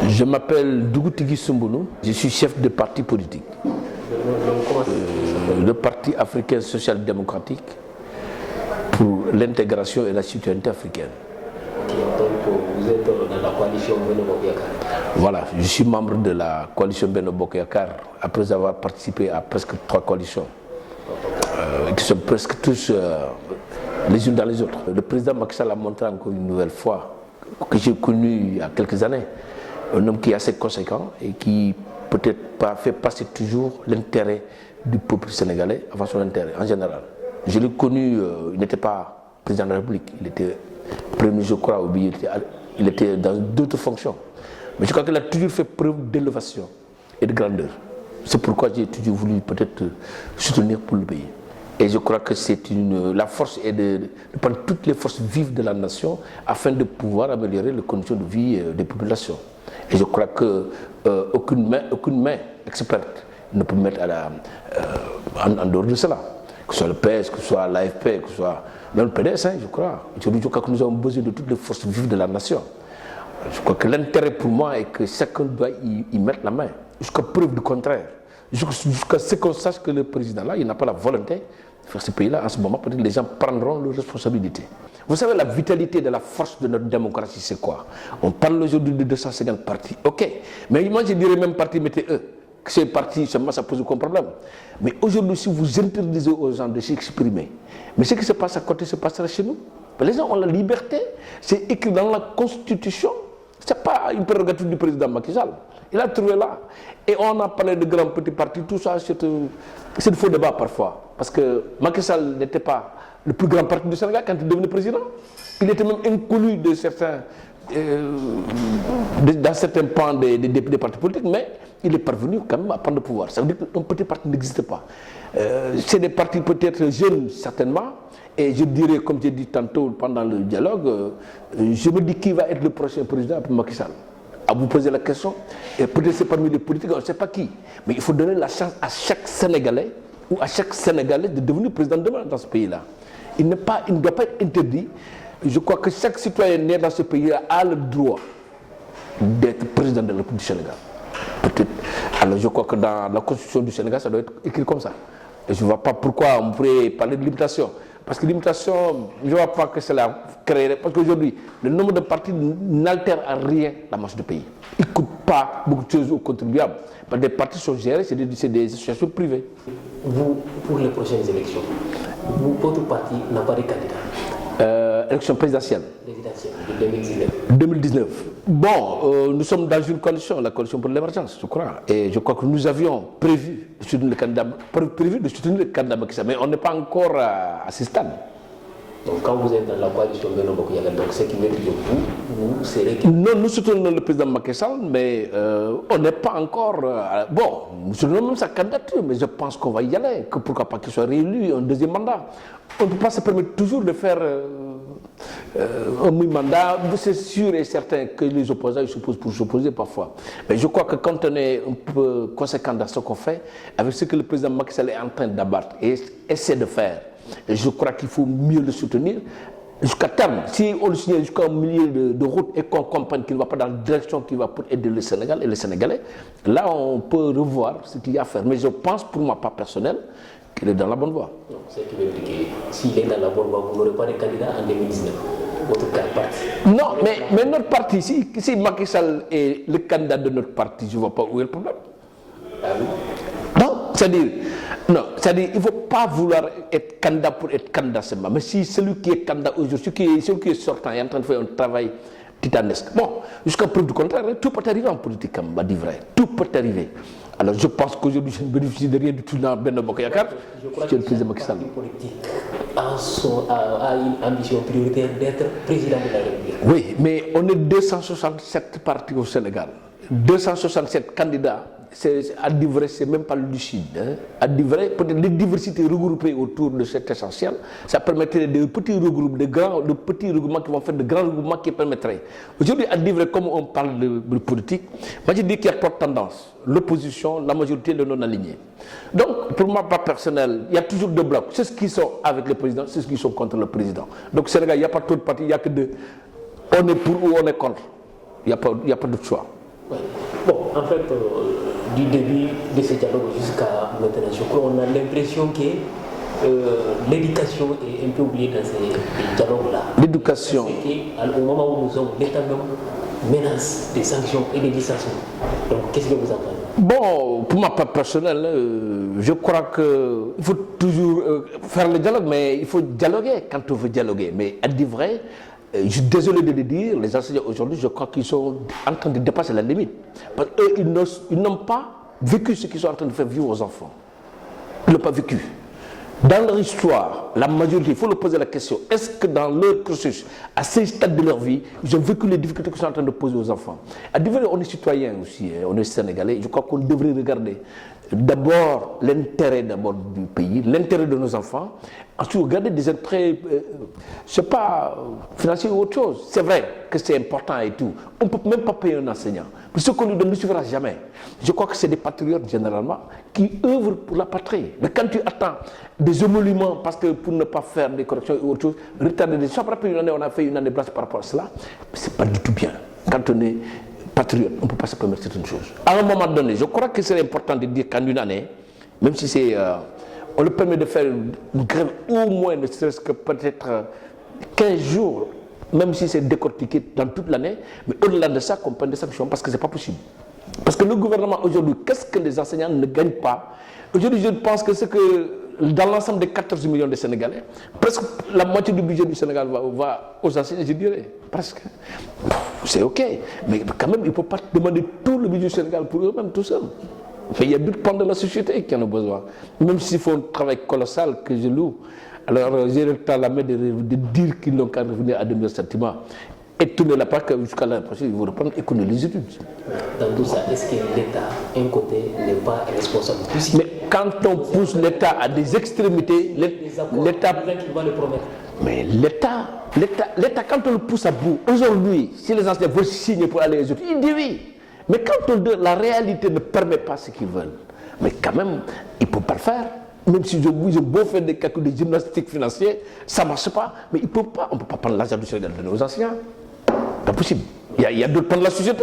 Je m'appelle Dougoutigui Soumbounou, je suis chef de parti politique. Le Parti africain social-démocratique pour l'intégration et la citoyenneté africaine. Donc vous êtes dans la coalition Benno Bokk Yakaar. Voilà, je suis membre de la coalition Benno Bokk Yakaar après avoir participé à presque 3 coalitions qui sont presque tous les unes dans les autres. Le président Macky Sall a montré encore une nouvelle fois, que j'ai connu il y a quelques années, un homme qui est assez conséquent et qui peut-être pas fait passer toujours l'intérêt du peuple sénégalais avant son intérêt en général. Je l'ai connu, il n'était pas président de la République, il était premier, je crois, ou bien il était dans d'autres fonctions. Mais je crois qu'il a toujours fait preuve d'élévation et de grandeur. C'est pourquoi j'ai toujours voulu peut-être soutenir pour le pays. Et je crois que c'est la force est de prendre toutes les forces vives de la nation afin de pouvoir améliorer les conditions de vie des populations. Et je crois qu'aucune main experte ne peut mettre en dehors de cela. Que ce soit le PS, que ce soit l'AFP, que ce soit même le PDS, je crois. Aujourd'hui, je crois que nous avons besoin de toutes les forces vives de la nation. Je crois que l'intérêt pour moi est que chacun doit y mettre la main, jusqu'à preuve du contraire. Jusqu'à ce qu'on sache que le président là, il n'a pas la volonté de faire ce pays-là. En ce moment, peut-être les gens prendront leurs responsabilités. Vous savez, la vitalité de la force de notre démocratie, c'est quoi? On parle aujourd'hui de 250 partis, ok. Mais moi, je dirais même parti, mettez-eux. Que ces partis, seulement, ça pose aucun problème. Mais aujourd'hui, si vous interdisez aux gens de s'exprimer, mais ce qui se passe à côté se passera chez nous. Les gens ont la liberté, c'est écrit dans la Constitution. Ce n'est pas une prérogative du président Macky Sall. Il a trouvé là. Et on a parlé de grands petits partis, tout ça, c'est de faux débat parfois. Parce que Macky Sall n'était pas le plus grand parti du Sénégal quand il est devenu président. Il était même inconnu de certains, dans certains pans des partis politiques, mais il est parvenu quand même à prendre le pouvoir. Ça veut dire qu'un petit parti n'existe pas. C'est des partis peut-être jeunes, certainement. Et je dirais, comme j'ai dit tantôt pendant le dialogue, je me dis qui va être le prochain président après Macky Sall. À vous poser la question, et peut-être c'est parmi les politiques, on ne sait pas qui. Mais il faut donner la chance à chaque Sénégalais ou à chaque Sénégalais de devenir président demain dans ce pays-là. Il ne doit pas être interdit. Je crois que chaque citoyen né dans ce pays-là a le droit d'être président de la République du Sénégal. Peut-être. Alors je crois que dans la constitution du Sénégal, ça doit être écrit comme ça. Et je ne vois pas pourquoi on pourrait parler de limitation. Parce que limitation, je ne vois pas que cela créerait. Parce qu'aujourd'hui, le nombre de partis n'altère à rien la marche du pays. Il ne coûte pas beaucoup de choses aux contribuables. Parce que les partis sont gérés, c'est des associations privées. Vous, pour les prochaines élections, votre parti n'a pas de candidat. Élection présidentielle. De 2019. 2019. Bon, nous sommes dans une coalition, la coalition pour l'émergence, je crois. Et je crois que nous avions prévu de soutenir le candidat Macky Sall, mais on n'est pas encore à ce stade. Donc quand vous êtes dans la coalition Benno Bokk Yakaar, donc ce qui veut dire que vous serez... Non, nous soutenons le président Macky Sall, mais on n'est pas encore... bon, nous soutenons même sa candidature, mais je pense qu'on va y aller, que pourquoi pas qu'il soit réélu un deuxième mandat. On ne peut pas se permettre toujours de faire un mi-mandat. C'est sûr et certain que les opposants ils s'opposent pour s'opposer parfois. Mais je crois que quand on est un peu conséquent dans ce qu'on fait, avec ce que le président Macky Sall est en train d'abattre et essaie de faire, et je crois qu'il faut mieux le soutenir jusqu'à terme. Si on le soutient jusqu'au milieu de route et qu'on comprenne qu'il ne va pas dans la direction qui va pour aider le Sénégal et les Sénégalais, là on peut revoir ce qu'il y a à faire. Mais je pense, pour moi, pas personnel, qu'il est dans la bonne voie. Donc, ce qui veut dire que s'il est dans la bonne voie, vous n'aurez pas de candidat en 2019. Votre parti. Non, mais notre parti, si Macky Sall est le candidat de notre parti, je ne vois pas où est le problème. Ah oui? Non, c'est-à-dire, il ne faut pas vouloir être candidat pour être candidat seulement. Mais si celui qui est candidat aujourd'hui, celui qui est sortant, est en train de faire un travail titanesque. Bon, jusqu'à preuve du contraire, tout peut arriver en politique, comme on va dire vrai. Tout peut arriver. Alors je pense qu'aujourd'hui, je ne bénéficie de rien du tout dans Benno Bokk Yakaar. Je crois que le président Macky Sall a une ambition prioritaire d'être président de la République. Oui, mais on est 267 partis au Sénégal. 267 candidats. À dire vrai, c'est même pas lucide. Hein. À dire vrai, peut-être les diversités regroupées autour de cet essentiel, ça permettrait de petits regroupements, de petits regroupements qui vont faire de grands regroupements qui permettraient. Aujourd'hui, à dire vrai, comme on parle de politique, moi je dis qu'il y a trois tendances. L'opposition, la majorité de non-alignés. Donc, pour moi, pas personnel, il y a toujours deux blocs. C'est ceux qui sont avec le président, c'est ceux qui sont contre le président. Donc, au Sénégal, il n'y a pas trop de partis, il n'y a que deux. On est pour ou on est contre. Il n'y a pas d'autre choix. Ouais. Bon, en fait, du début de ce dialogue jusqu'à maintenant, je crois qu'on a l'impression que l'éducation est un peu oubliée dans ces dialogues-là. L'éducation. Au moment où nous sommes, l'État même menace des sanctions et des licenciements. Donc, qu'est-ce que vous en pensez? Bon, pour ma part personnelle, je crois qu'il faut toujours faire le dialogue, mais il faut dialoguer quand on veut dialoguer. Mais à dire vrai, je suis désolé de le dire, les enseignants aujourd'hui, je crois qu'ils sont en train de dépasser la limite. Parce qu'eux, ils n'ont pas vécu ce qu'ils sont en train de faire vivre aux enfants. Ils ne l'ont pas vécu. Dans leur histoire, la majorité, il faut leur poser la question, est-ce que dans leur cursus, à ces stades de leur vie, ils ont vécu les difficultés qu'ils sont en train de poser aux enfants? À dire vrai, on est citoyens aussi, on est sénégalais, je crois qu'on devrait regarder d'abord l'intérêt du pays, l'intérêt de nos enfants, ensuite regarder des intérêts, je ne sais pas, financiers ou autre chose. C'est vrai que c'est important et tout. On ne peut même pas payer un enseignant. Mais ce qu'on lui donne ne suffira jamais. Je crois que c'est des patriotes généralement qui œuvrent pour la patrie. Mais quand tu attends des émoluments parce que pour ne pas faire des corrections ou autre chose, retarder des choses, après une année, on a fait une année blanche par rapport à cela, ce n'est pas du tout bien. Quand on est patriote, on ne peut pas se permettre certaines choses. À un moment donné, je crois que c'est important de dire qu'en une année, même si c'est, on le permet de faire une grève au moins, ne serait-ce que peut-être 15 jours, même si c'est décortiqué dans toute l'année, mais au-delà de ça, qu'on prenne des sanctions, parce que ce n'est pas possible. Parce que le gouvernement aujourd'hui, qu'est-ce que les enseignants ne gagnent pas? Aujourd'hui, je pense que c'est que dans l'ensemble des 14 millions de Sénégalais, presque la moitié du budget du Sénégal va aux enseignants, je dirais. Presque. C'est OK. Mais quand même, il ne faut pas demander tout le budget du Sénégal pour eux-mêmes, tout seuls. Il y a d'autres pans de la société qui en ont besoin. Même s'il faut un travail colossal que je loue. Alors, j'ai le temps à la main de dire qu'ils n'ont qu'à revenir à de meilleurs sentiments. Et tourner la page jusqu'à l'année prochaine, ils vont reprendre et connaître les études. Dans tout ça, est-ce que l'État, un côté, n'est pas responsable? Mais quand on pousse l'État à des extrémités, l'État. Mais l'État, quand on le pousse à bout, aujourd'hui, si les enseignants veulent signer pour aller aux études, ils disent oui. Mais quand la réalité ne permet pas ce qu'ils veulent, mais quand même, ils ne peuvent pas le faire. Même s'ils ont beau faire des calculs de gymnastique financière, ça ne marche pas. Mais ils peuvent pas, on ne peut pas prendre l'argent du Sénégal de nos enseignants. Pas possible. Il y a d'autres plans de la société.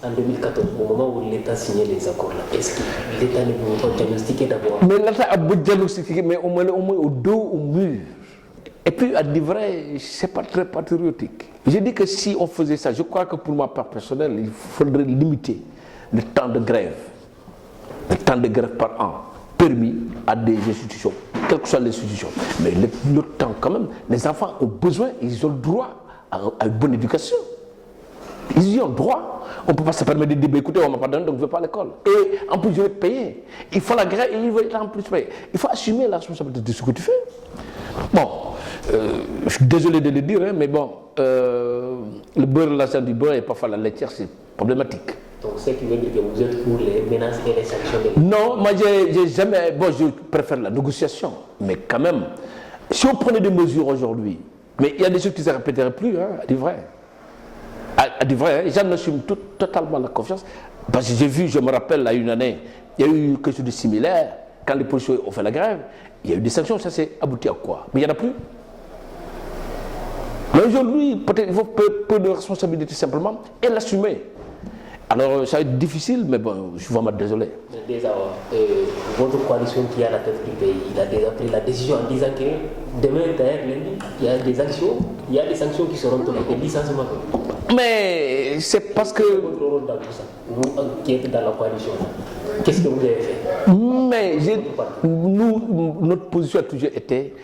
En 2014, au moment où l'État signait les accords là, est-ce que l'État ne pouvait pas diagnostiquer d'abord? Mais l'État a beau diagnostiquer, mais au moins au dos, au mur. Et puis, à dire vrai, ce n'est pas très patriotique. J'ai dit que si on faisait ça, je crois que pour ma part personnelle, il faudrait limiter le temps de grève. Le temps de grève par an permis à des institutions, quelles que soient les institutions. Mais le temps quand même, les enfants ont besoin, ils ont le droit à une bonne éducation. Ils y ont droit. On ne peut pas se permettre de dire, écoutez, on ne m'a pas donné, donc je ne vais pas à l'école. Et en plus, je vais te payer. Il faut la grève et il va être en plus payer. Il faut assumer la responsabilité de ce que tu fais. Bon, je suis désolé de le dire, hein, mais bon, le beurre, l'argent du beurre et parfois la laitière, c'est problématique. Donc, ce qui veut dire que vous êtes pour les menaces et les sanctions des... Non, moi, j'ai jamais... Bon, je préfère la négociation. Mais quand même, si on prenait des mesures aujourd'hui, mais il y a des choses qui ne se répéteraient plus, hein, à dire vrai. À dire vrai, hein, j'en assume totalement la confiance. Parce que j'ai vu, je me rappelle, là, une année, il y a eu quelque chose de similaire. Quand les policiers ont fait la grève, il y a eu des sanctions, ça s'est abouti à quoi? Mais il n'y en a plus. Mais aujourd'hui, peut-être il faut peu de responsabilité simplement et l'assumer. Alors, ça va être difficile, mais bon, je suis vraiment désolé. Mais déjà, votre coalition qui est à la tête du pays, il a déjà pris la décision en disant que demain, lundi, il y a des actions, il y a des sanctions qui seront tombées, des licenciements. Mais c'est parce que... Votre rôle dans tout ça, vous qui êtes dans la coalition, qu'est-ce que vous avez fait? Mais notre position a toujours été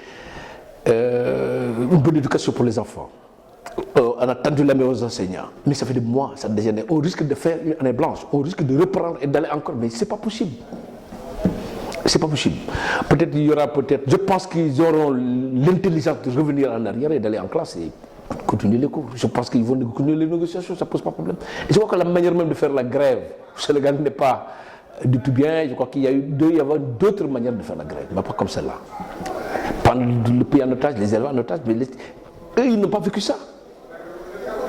une bonne éducation pour les enfants. On a tendu la main aux enseignants, mais ça fait des mois, ça dégénère. On risque de faire une année blanche, on risque de reprendre et d'aller encore, mais c'est pas possible. C'est pas possible. Peut-être il y aura je pense qu'ils auront l'intelligence de revenir en arrière et d'aller en classe et continuer les cours. Je pense qu'ils vont continuer les négociations, ça pose pas de problème. Et je crois que la manière même de faire la grève au Sénégal n'est pas du tout bien. Je crois qu'il y avait d'autres manières de faire la grève, mais pas comme celle-là. Prendre le pays en otage, les élèves en otage, mais eux, ils n'ont pas vécu ça.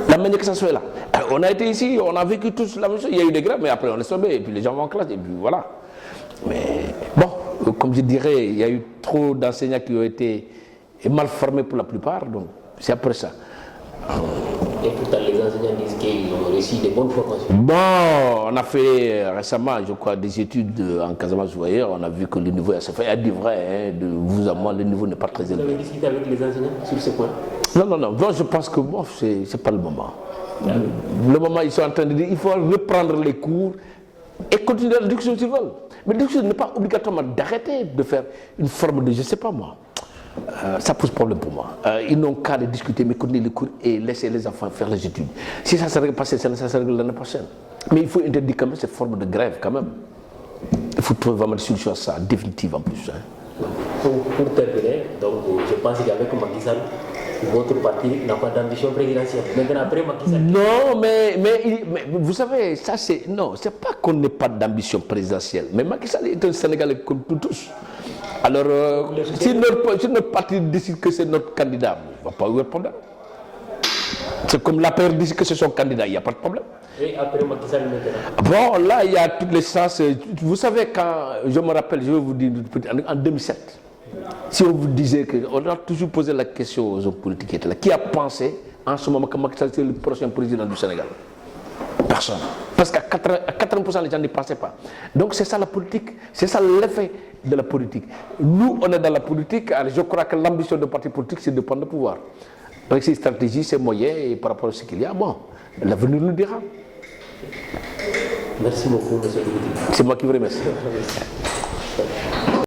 La manière que ça se fait là. On a été ici, on a vécu tous la même chose. Il y a eu des grèves, mais après on est tombé, et puis les gens vont en classe, et puis voilà. Mais bon, comme je dirais, il y a eu trop d'enseignants qui ont été mal formés pour la plupart, donc c'est après ça. Et pourtant, les enseignants disent qu'ils ont reçu des bonnes formations. Bon, on a fait récemment, je crois, des études en Casamance ou ailleurs. On a vu que le niveau est assez fait. Elle dit vrai, hein, de vous à moi, le niveau n'est pas très élevé. Vous avez discuté avec les enseignants sur ce point? Non. Bon, je pense que bon, c'est pas le moment. Le moment, ils sont en train de dire il faut reprendre les cours et continuer la discussion s'ils veulent. Mais la discussion n'est pas obligatoirement d'arrêter de faire une forme de, je ne sais pas moi. Ça pose problème pour moi. Ils n'ont qu'à les discuter, mais continuer les cours et laisser les enfants faire les études. Si ça se règle pas cette année, ça se règle l'année prochaine. Mais il faut interdire quand même cette forme de grève quand même. Il faut trouver vraiment des solutions à ça, définitives en plus. Hein. Pour terminer, donc, je pense qu'avec Macky Sall, votre parti n'a pas d'ambition présidentielle. Maintenant, après Macky Sall. Non, mais vous savez, ça c'est. Non, c'est pas qu'on n'ait pas d'ambition présidentielle. Mais Macky Sall est un Sénégalais comme nous tous. Alors, si notre parti décide que c'est notre candidat, il ne va pas y avoir de problème. C'est comme la paire décide que c'est son candidat, il n'y a pas de problème. Et après Macky Sall maintenant? Bon, là, il y a toutes les chances. Vous savez, quand je me rappelle, je vais vous dire, en 2007, si on vous disait qu'on a toujours posé la question aux hommes politiques qui étaient là, qui a pensé en ce moment que Macky Sall c'est le prochain président du Sénégal? Personne. Parce qu'à 80% les gens n'y pensaient pas. Donc c'est ça la politique, c'est ça l'effet de la politique. Nous, on est dans la politique, alors je crois que l'ambition de parti politique, c'est de prendre le pouvoir. Avec ses stratégies, ses moyens, et par rapport à ce qu'il y a, bon, l'avenir nous dira. Merci beaucoup, monsieur le président. C'est moi qui vous remercie.